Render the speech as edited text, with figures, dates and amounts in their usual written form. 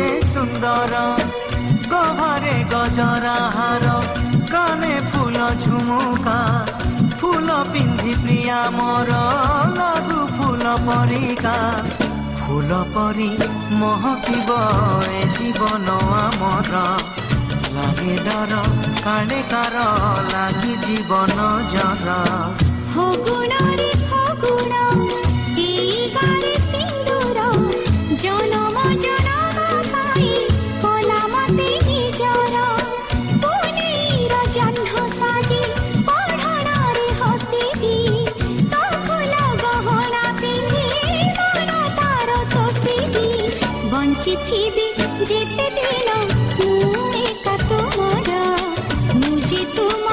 କେତେ ସୁନ୍ଦର ଗଭାରେ ଗଜରା ହାର କାନେ ଫୁଲ ଝୁମୁକା ଫୁଲ ପିନ୍ଧି ପ୍ରିୟା ମୋର ଲାଗୁ ଫୁଲ ପରିକା ଫୁଲ ପରି ମହକିବ ଏ ଜୀବନ ଆମର লাগে ডর কালে কার লাগি জীবন জর ফগুণরে ফগুণ এই গারে সিন্দুর জনম জনম পাই কলা মতে নিজর পুনেইর জহ্ন সাজি পঢ়াণরে হসিবি তো ফুল গহনা পিন্ধি মন তার তোষিবি বঞ্চিথিবি যেতে দিন ମୁଁ ଏକା ତୁମର ମୁଁ ଯେ ତୁମ